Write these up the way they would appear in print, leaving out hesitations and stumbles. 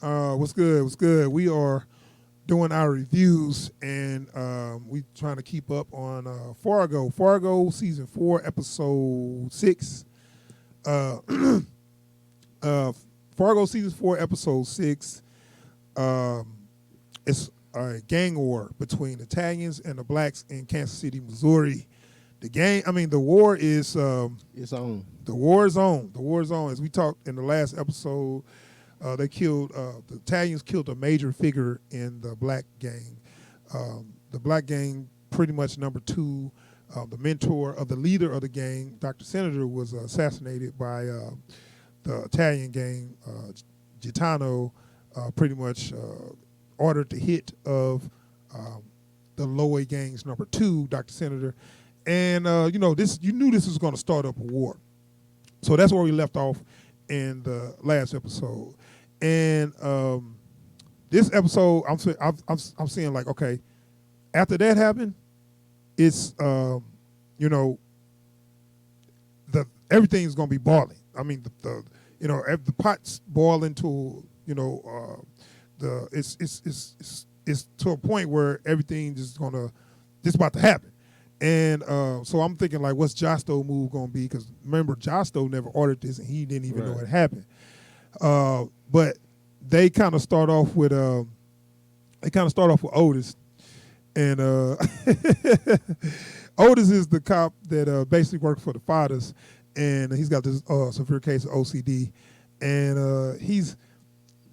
What's good? What's good? We are doing our reviews, and we trying to keep up on Fargo. Fargo season 4, episode 6. Uh, Fargo season 4, episode 6. Um, it's a gang war between Italians and the blacks in Kansas City, Missouri. The war is It's on. the war is on. The war is on. As we talked in the last episode, the Italians killed a major figure in the black gang. The black gang, pretty much number 2, the mentor of the leader of the gang, Dr. Senator, was assassinated by the Italian gang, Gitano, pretty much ordered the hit of the Lloyd gang's number 2, Dr. Senator. And you knew this was going to start up a war. So that's where we left off in the last episode. And this episode, I'm seeing like, okay, after that happened, it's everything's gonna be boiling. I mean, the pot's boiling to it's to a point where everything just about to happen. And so I'm thinking, like, what's Josto's move going to be? Because remember, Josto never ordered this, and he didn't even know it happened. But they kind of start off with Otis, and Otis is the cop that basically worked for the fathers, and he's got this severe case of OCD, and he's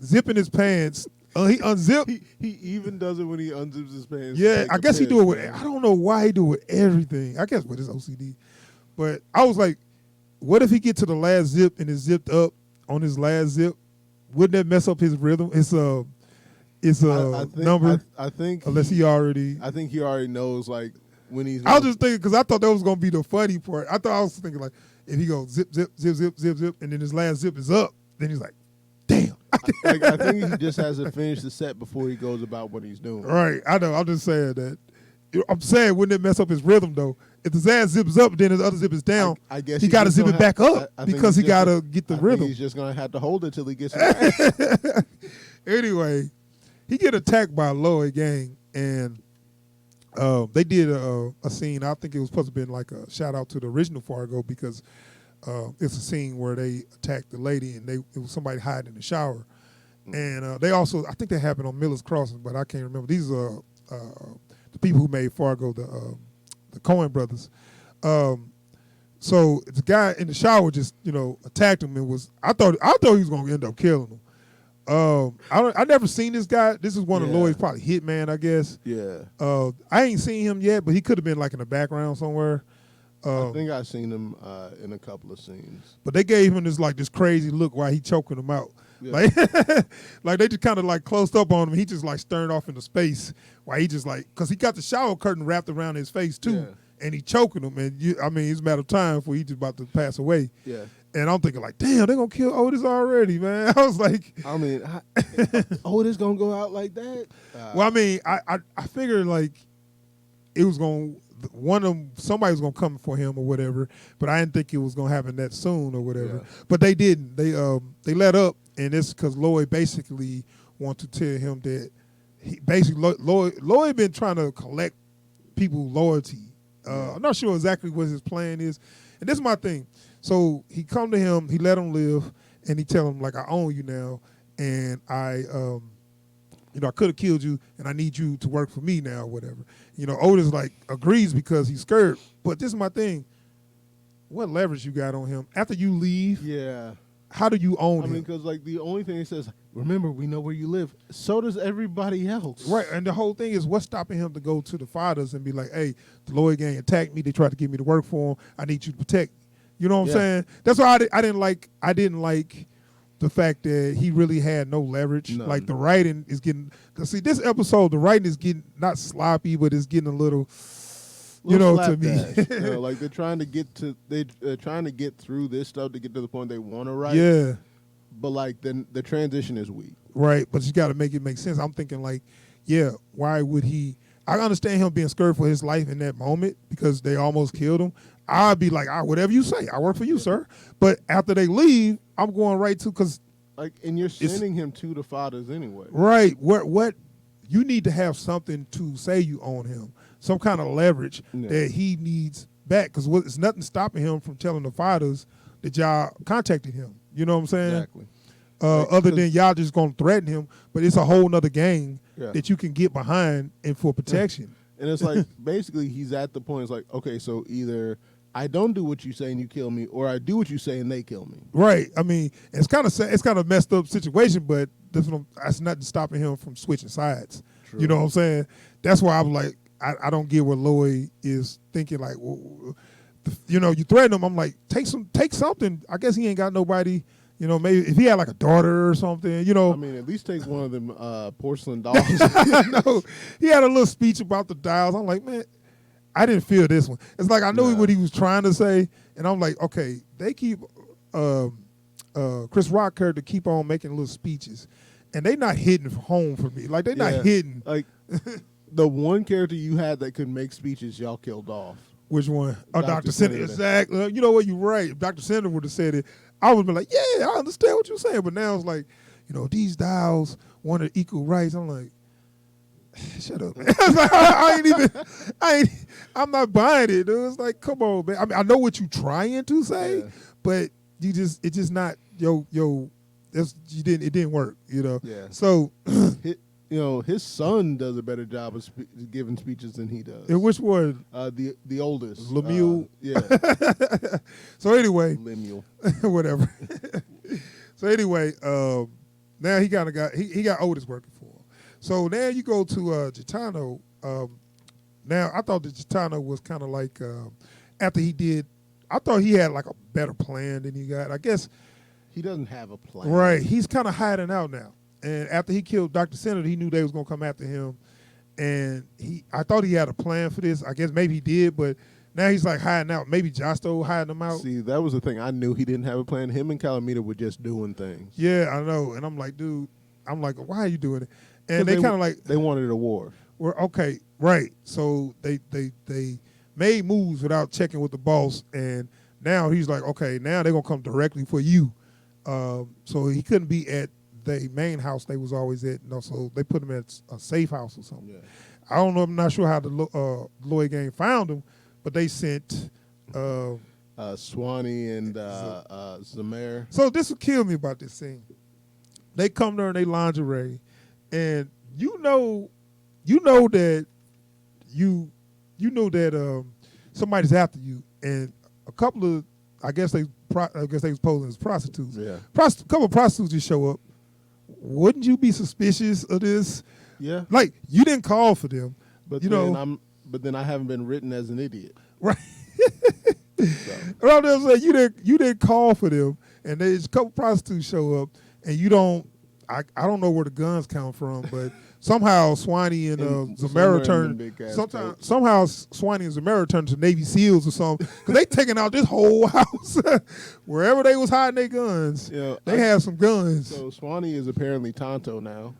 zipping his pants. He unzipped. He even does it when he unzips his pants. Yeah, I guess he do it with. I don't know why he do it with everything. I guess with his OCD, but I was like, what if he get to the last zip and it's zipped up on his last zip? Wouldn't that mess up his rhythm? It's a number. I think unless he already. I think he already knows, like, when he's. I was just thinking because I thought that was gonna be the funny part. I was thinking like if he goes zip zip zip zip zip zip and then his last zip is up, then he's like, damn. I think he just has to finish the set before he goes about what he's doing. Right, I know. I'm just saying that. I'm saying, wouldn't it mess up his rhythm though? If his ass zips up, then his other zip is down. I guess he got to zip it back up because he got to get the rhythm. He's just gonna have to hold it till he gets it. Anyway, he get attacked by a Lloyd gang, and they did a scene. I think it was supposed to have been like a shout out to the original Fargo because it's a scene where they attacked the lady and it was somebody hiding in the shower. And they also, I think that happened on Miller's Crossing, but I can't remember. These are the people who made Fargo, the Coen brothers. So the guy in the shower just, attacked him and I thought he was going to end up killing him. I never seen this guy. This is one of Lloyd's probably hitman, I guess. Yeah. I ain't seen him yet, but he could have been like in the background somewhere. I think I've seen him in a couple of scenes. But they gave him this crazy look while he choking him out. Yeah. Like they just kind of like closed up on him. He just like staring off into space while he just like, because he got the shower curtain wrapped around his face too, and he choking him. And it's a matter of time before he's just about to pass away. Yeah. And I'm thinking like, damn, they're gonna kill Otis already, man. I was like, Otis gonna go out like that? Well, I mean, I figured like it was gonna. Somebody was gonna come for him or whatever, but I didn't think it was gonna happen that soon or whatever. Yeah. But they didn't. They let up, and it's because Lloyd basically wanted to tell him that Lloyd been trying to collect people's loyalty. I'm not sure exactly what his plan is, and this is my thing. So he come to him, he let him live, and he tell him like, I own you now, and I could have killed you, and I need you to work for me now, or whatever. Otis like agrees because he's scared. But this is my thing: what leverage you got on him after you leave? Yeah. How do you own him? I mean, because like the only thing he says, remember, we know where you live. So does everybody else. Right, and the whole thing is what's stopping him to go to the fathers and be like, hey, the Lloyd gang attacked me. They tried to get me to work for them. I need you to protect me. You know what I'm saying? That's why I didn't like the fact that he really had no leverage. None. Like the writing is getting. Cause see, this episode, the writing is getting not sloppy, but it's getting a little to me. Like they're trying to get through this stuff to get to the point they want to write. Yeah. But like then the transition is weak. Right, but you got to make it make sense. I'm thinking like, why would he? I understand him being scared for his life in that moment because they almost killed him. I'd be like, whatever you say, I work for you, sir. But after they leave, I'm going right to because Like, and you're sending him to the fathers anyway. Right. What you need to have something to say you own him, some kind of leverage that he needs back, because it's nothing stopping him from telling the fathers that y'all contacted him. You know what I'm saying? Exactly. Other than y'all just gonna threaten him, but it's a whole nother gang that you can get behind and for protection. And it's like basically he's at the point. It's like, okay, so either I don't do what you say and you kill me, or I do what you say and they kill me. Right. I mean, it's kind of messed up situation, but that's nothing stopping him from switching sides. True. You know what I'm saying? That's why I'm like, I don't get what Lloyd is thinking. Like, well, you threaten him. I'm like, take something. I guess he ain't got nobody. Maybe if he had like a daughter or something. I mean, at least take one of them porcelain dolls. No, he had a little speech about the dolls. I'm like, man, I didn't feel this one. It's like I knew what he was trying to say, and I'm like, okay, they keep Chris Rock character keep on making little speeches, and they not hitting home for me. Like, they not hitting. Like the one character you had that could make speeches, y'all killed off. Which one? Oh, Dr. Center. Exactly. You know what? You're right. If Dr. Center would have said it, I would have been like, yeah, I understand what you're saying. But now it's like, these dolls wanted equal rights. I'm like, shut up, man. I'm not buying it, dude. It's like, come on, man. I mean, I know what you're trying to say, but it's just not, it didn't work, Yeah. So, his son does a better job of giving speeches than he does. And which one? The oldest. Lemuel. Yeah. So anyway. Lemuel. Whatever. So anyway, now he got Otis working for him. So now you go to Gitano. Now I thought that Gitano was kind of like after he did. I thought he had like a better plan than he got. I guess he doesn't have a plan. Right. He's kind of hiding out now. And after he killed Dr. Senator, he knew they was gonna come after him. And I thought he had a plan for this. I guess maybe he did, but now he's like hiding out. Maybe Justo hiding him out. See, that was the thing. I knew he didn't have a plan. Him and Calamita were just doing things. Yeah, I know. And I'm like, dude, why are you doing it? And they kind of like they wanted a war. Well, okay, right. So they made moves without checking with the boss, and now he's like, okay, now they're gonna come directly for you. So he couldn't be at the main house they was always at. So they put him at a safe house or something. Yeah. I don't know. I'm not sure how the Lloyd gang found him, but they sent Swanee and Zamir. So this would kill me about this scene. They come there in their lingerie, and you know that somebody's after you, and a couple of I guess they was posing as prostitutes. Yeah, a couple of prostitutes just show up. Wouldn't you be suspicious of this? Yeah, like you didn't call for them, but then I haven't been written as an idiot, right? So. Around there saying you didn't call for them, and there's a couple prostitutes show up, and you don't. I don't know where the guns come from, but somehow Swanee and Zamira turned. Somehow Swanee and Zamira turned to Navy SEALs or something, because they taking out this whole house. Wherever they was hiding their guns, they have some guns. So Swanee is apparently Tonto now.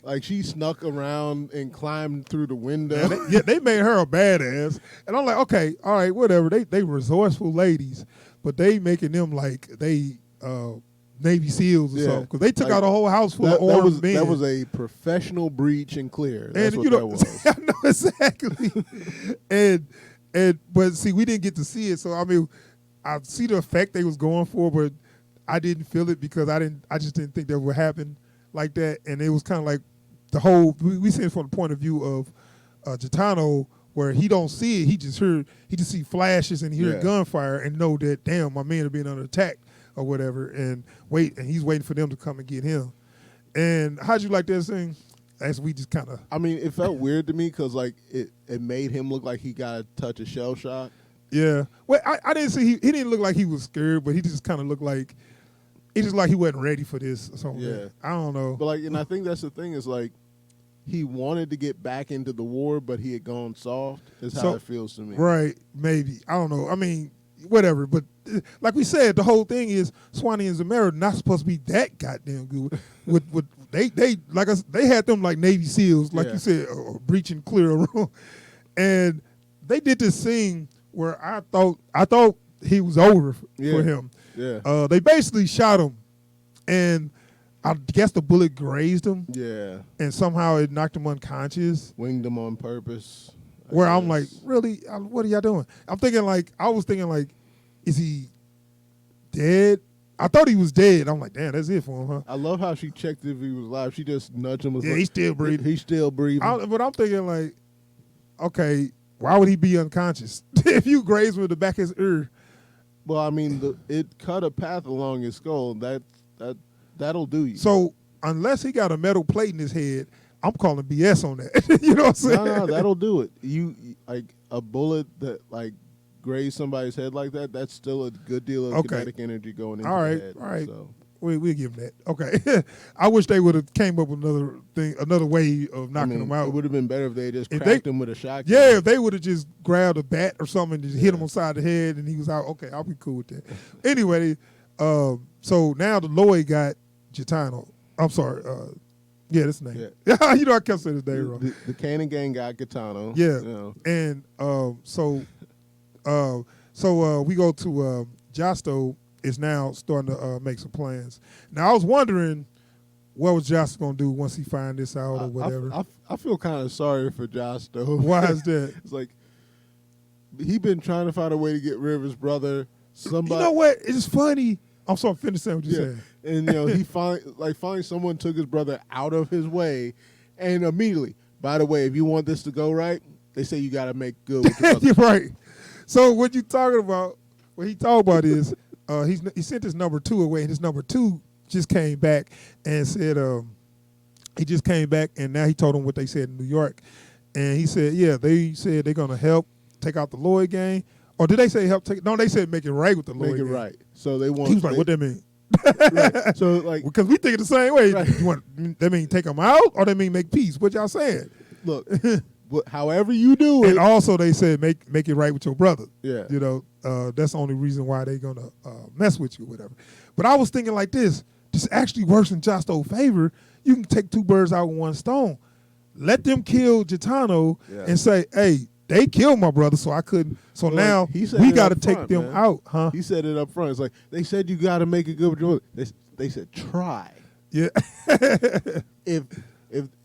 Like she snuck around and climbed through the window. They made her a badass, and I'm like, okay, all right, whatever. They resourceful ladies, but they making them like they. Navy SEALs or something, because they took out a whole house full of armed men. That was a professional breach and clear. That's what that was. I know exactly. But see, we didn't get to see it, so I mean, I see the effect they was going for, but I didn't feel it because I just didn't think that would happen like that, and it was kind of like the whole. We see it from the point of view of Gitano, where he don't see it, he just see flashes and hear gunfire and know that damn, my men are being under attack. Or whatever, and he's waiting for them to come and get him. And how'd you like that scene? As we just kind of. I mean, it felt weird to me because like it made him look like he got a touch of shell shock. Yeah. Well, I didn't see he didn't look like he was scared, but he just kind of looked like he wasn't ready for this or something. Yeah. I don't know. But like, and I think that's the thing is like he wanted to get back into the war, but he had gone soft. Is how it feels to me. Right. Maybe. I don't know. I mean. Whatever, but like we said, the whole thing is Swanee and Zamira not supposed to be that goddamn good. With they had them like Navy SEAls, like you said, breaching clear a room, and they did this scene where I thought he was over for him. Yeah, they basically shot him and I guess the bullet grazed him, Yeah. and somehow it knocked him unconscious. Winged him on purpose. Where I'm like, guess. really? What are y'all doing? I was thinking like, is he dead? I thought he was dead. I'm like, damn, that's it for him, huh? I love how she checked if he was alive. She just nudged him. Yeah, he's still breathing. He's still breathing. But I'm thinking like, okay, why would he be unconscious if you graze with the back of his ear? Well, I mean, it cut a path along his skull. That'll do you. So unless he got a metal plate in his head, I'm calling BS on that. You know what I'm saying? No, that'll do it. You like a bullet that like grazed somebody's head like that. That's still a good deal of kinetic energy going into the head. All right. So. We'll give him that. Okay. I wish they would have came up with another way of knocking him out. It would have been better if they just cracked him with a shotgun. Yeah, if they would have just grabbed a bat or something and just hit him on the side of the head and he was out. Okay, I'll be cool with that. Anyway, so now the Lloyd got Gitano. I'm sorry. Yeah, that's the name. Yeah. You know I kept saying his name wrong. The Cannon Gang got Gitano. Yeah. You know. And so we go to Josto is now starting to make some plans. Now I was wondering what was Josto going to do once he find this out or whatever. I feel kind of sorry for Josh though. Why is that? It's like he been trying to find a way to get rid of his brother. Somebody, you know what? It's funny. I'm sorry, finish saying what you said. And he finally someone took his brother out of his way, and immediately. By the way, if you want this to go right, they say you got to make good with your brother. You're right. So what you talking about? What he talking about is he sent his number 2 away, and his number 2 just came back and said he just came back, and now he told him what they said in New York, and he said they said they're gonna help take out the Lloyd gang, or did they say help take? No, they said make it right with the Lloyd gang. Make it right. So they want. He was like, what that mean? Right. So like, because we think it the same way. Right. You want they mean take them out, or they mean make peace? What y'all saying? Look, however you do it. And also they said make it right with your brother. Yeah. You know, that's the only reason why they gonna mess with you or whatever. But I was thinking like this actually works in Josto's favor. You can take 2 birds out with 1 stone. Let them kill Gitano and say, hey, they killed my brother, so I couldn't. So well, now we got to take them out, huh? He said it up front. It's like, they said you got to make it good with your brother. They said try. Yeah. if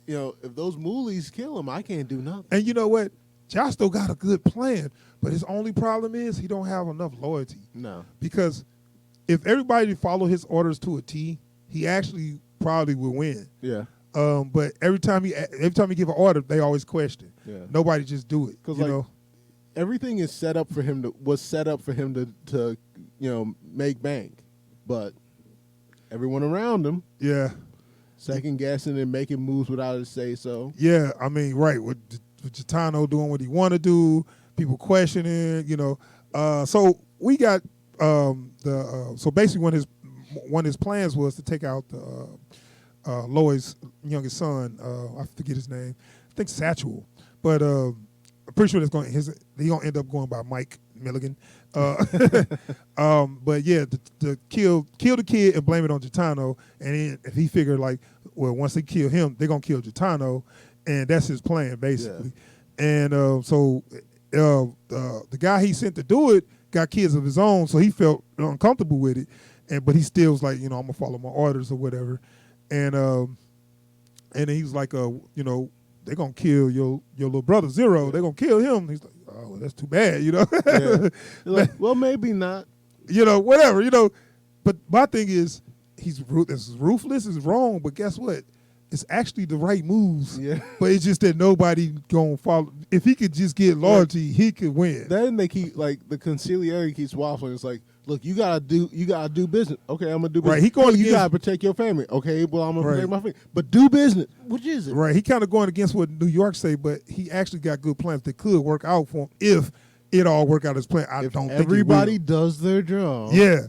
those moolies kill him, I can't do nothing. And you know what? Josto got a good plan, but his only problem is he don't have enough loyalty. No. Because if everybody followed his orders to a T, he actually probably would win. Yeah. But every time he give an order, they always question. Yeah. Nobody just do it. Because you know? Everything is set up for him to make bank, but everyone around him, second guessing and making moves without a say so. Yeah, I mean, right with Gitano doing what he want to do, people questioning, So we got so basically one of his plans was to take out Lloyd's youngest son. I forget his name. I think Satchel, but I'm pretty sure he's gonna end up going by Mike Milligan. But yeah, to kill the kid and blame it on Gitano, and then if he figured like, well, once they kill him, they're gonna kill Gitano, and that's his plan basically. Yeah. And so the guy he sent to do it got kids of his own, so he felt uncomfortable with it, but he still was like, I'm gonna follow my orders or whatever. And then he was like, they're gonna kill your little brother Zero. They're gonna kill him. He's like, oh, well, that's too bad, Yeah. Like, well, maybe not. Whatever. But my thing is, he's ruthless is wrong. But guess what? It's actually the right moves. Yeah. But it's just that nobody gonna follow. If he could just get loyalty, he could win. Then they keep the conciliary keeps waffling. It's like, look, you gotta do business. Okay, I'm gonna do business. Right, you gotta protect your family. Okay, well, I'm gonna protect my family. But do business. Which is it? Right. He kind of going against what New York say, but he actually got good plans that could work out for him if it all work out as planned. I don't think everybody does their job. Yeah.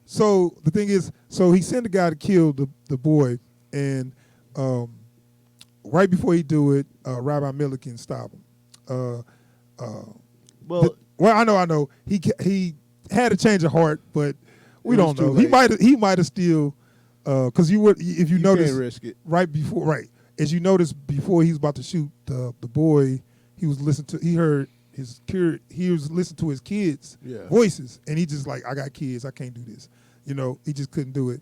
So the thing is, he sent the guy to kill the boy, and right before he do it, Rabbi Milliken stop him. I know. He had a change of heart, but we don't know. He might have still, because if you notice, can't risk it. As you notice, before he was about to shoot the boy, he was listening to his kids' voices, and he just like, I got kids, I can't do this. He just couldn't do it.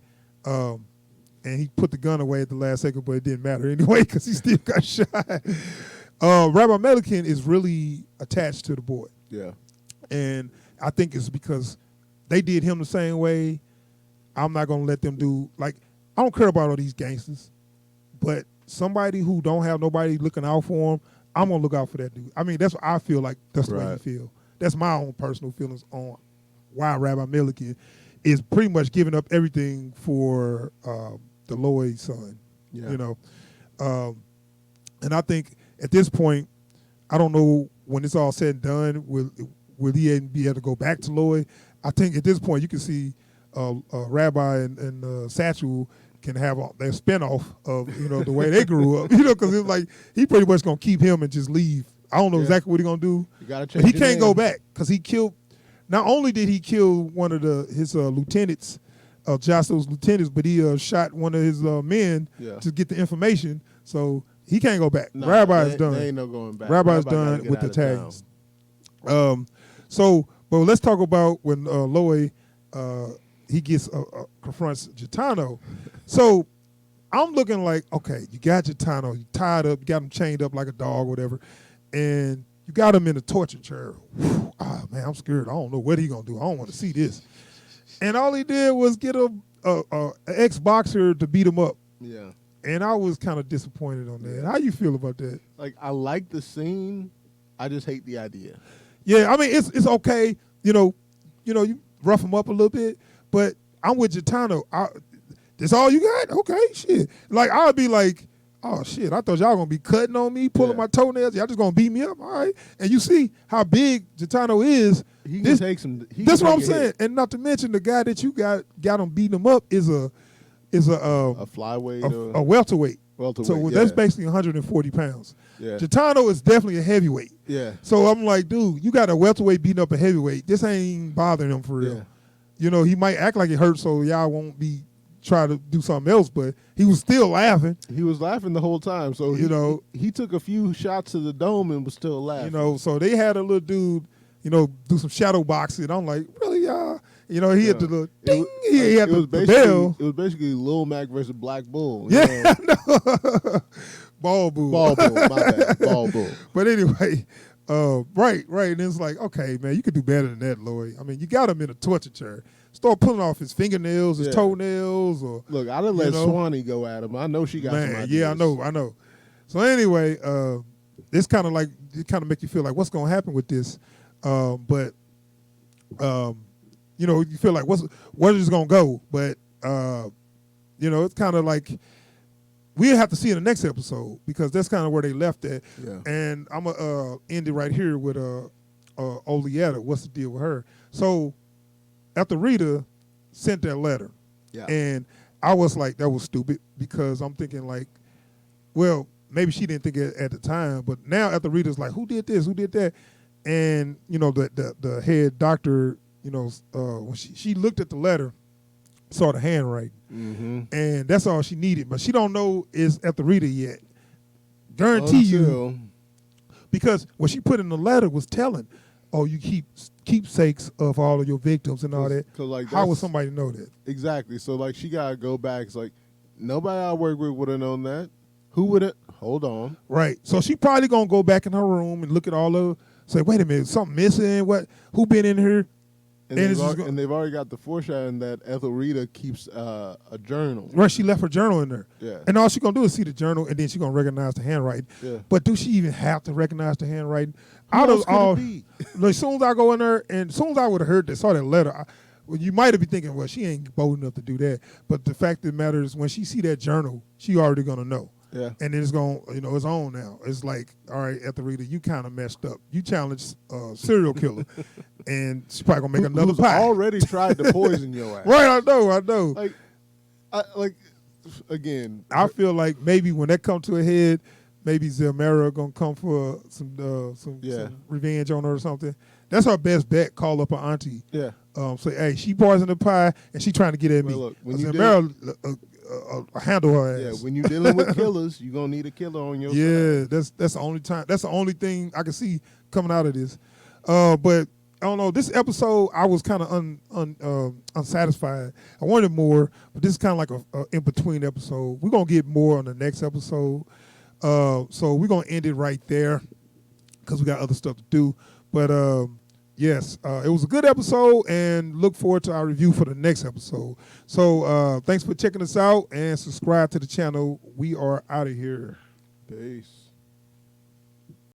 and he put the gun away at the last second, but it didn't matter anyway because he still got shot. Rabbi Melican is really attached to the boy. Yeah. And I think it's because they did him the same way. I'm not going to let them do, like, I don't care about all these gangsters, but somebody who don't have nobody looking out for him, I'm going to look out for that dude. I mean, that's what I feel like. That's the way you feel. That's my own personal feelings on why Rabbi Melican is pretty much giving up everything for the Lloyd son, you know. And I think at this point, I don't know when it's all said and done, will he be able to go back to Lloyd? I think at this point you can see Rabbi and Satchel can have their spinoff of, you know, the way they grew up, you know, because it's like he pretty much going to keep him and just leave. I don't know exactly what he's going to do, but he can't go back because he killed. Not only did he kill one of his lieutenants, Jossel's lieutenants, but he shot one of his men to get the information. So he can't go back. No, Rabbi's done. There ain't no going back. Rabbi's done with the tags. But let's talk about when Lloyd he confronts Gitano. So I'm looking like, okay, you got Gitano, you tied up, you got him chained up like a dog, whatever, and you got him in a torture chair. Man, I'm scared. I don't know what he gonna do. I don't want to see this. And all he did was get an ex-boxer to beat him up. Yeah. And I was kind of disappointed on that. How you feel about that? Like, I like the scene. I just hate the idea. Yeah, I mean, it's okay. You know, you rough him up a little bit, but I'm with Gitano. That's all you got? Okay, shit. Like, I'll be like, oh, shit, I thought y'all going to be cutting on me, pulling my toenails. Y'all just going to beat me up? All right. And you see how big Gitano is. He can take some. That's what I'm saying. And not to mention the guy that you got him beating him up is a flyweight, a welterweight. So that's basically 140 pounds. Yeah. Gitano is definitely a heavyweight. Yeah. So I'm like, dude, you got a welterweight beating up a heavyweight. This ain't bothering him for real. Yeah. You know, he might act like it hurts, so y'all won't be trying to do something else, but he was still laughing. He was laughing the whole time. So he took a few shots to the dome and was still laughing. You know, so they had a little dude, you know, do some shadow boxing. I'm like, really, y'all? You know, he had the little ding. He had the bell. It was basically Lil Mac versus Black Bull. Yeah, no. Ball Bull. My bad. Ball Bull. But anyway, right. And it's like, okay, man, you could do better than that, Lloyd. I mean, you got him in a torture chair. Start pulling off his fingernails, his toenails, or look. I done let Swanee go at him. I know she got some ideas. Yeah, I know. So anyway, it's kind of like it kind of make you feel like what's going to happen with this, but you know, you feel like where is it going to go? But you know, it's kind of like we'll have to see in the next episode because that's kind of where they left at. Yeah. And I'm gonna end it right here with Olietta. What's the deal with her? So after Rita sent that letter, and I was like, that was stupid because I'm thinking like, well, maybe she didn't think it at the time, but now after Rita's like, who did this? Who did that? And you know, the head doctor, you know, when she looked at the letter, saw the handwriting, and that's all she needed. But she don't know is after Rita yet. Guarantee you, because what she put in the letter was telling, oh, you keep keepsakes of all of your victims and all that. Like, how would somebody know that? Exactly. So like she gotta go back. It's like nobody I work with would have known that. Who would have? Hold on. Right. So she probably gonna go back in her room and look at all of. Say, wait a minute, something missing? What? Who been in here? And they've already got the foreshadowing that Ethelrita keeps a journal. Right, she left her journal in there. Yeah. And all she's going to do is see the journal, and then she's going to recognize the handwriting. Yeah. But do she even have to recognize the handwriting? Who else could it be? Like, as soon as I go in there, and as soon as I would have heard that, saw that letter, well, you might have been thinking, well, she ain't bold enough to do that. But the fact of the matter is, when she see that journal, she already going to know. Yeah. And then it's going, you know, it's on now. It's like, all right, Ethelrita, you kind of messed up. You challenged a serial killer, and she's probably gonna make another pie. Already tried to poison your ass. Right, I know. Again, I feel like maybe when that comes to a head, maybe Zelmera gonna come for some revenge on her or something. That's her best bet. Call up her auntie. Yeah. Say, hey, she poisoned the pie, and she trying to get at me. Look, when Zelmera handle her ass. Yeah, when you're dealing with killers, you're gonna need a killer on your side. That's the only time. That's the only thing I can see coming out of this. But I don't know. This episode, I was kind of unsatisfied. I wanted more, but this is kind of like a in between episode. We're gonna get more on the next episode, so we're gonna end it right there because we got other stuff to do. But yes, it was a good episode, and look forward to our review for the next episode. So thanks for checking us out and subscribe to the channel. We are out of here. Peace.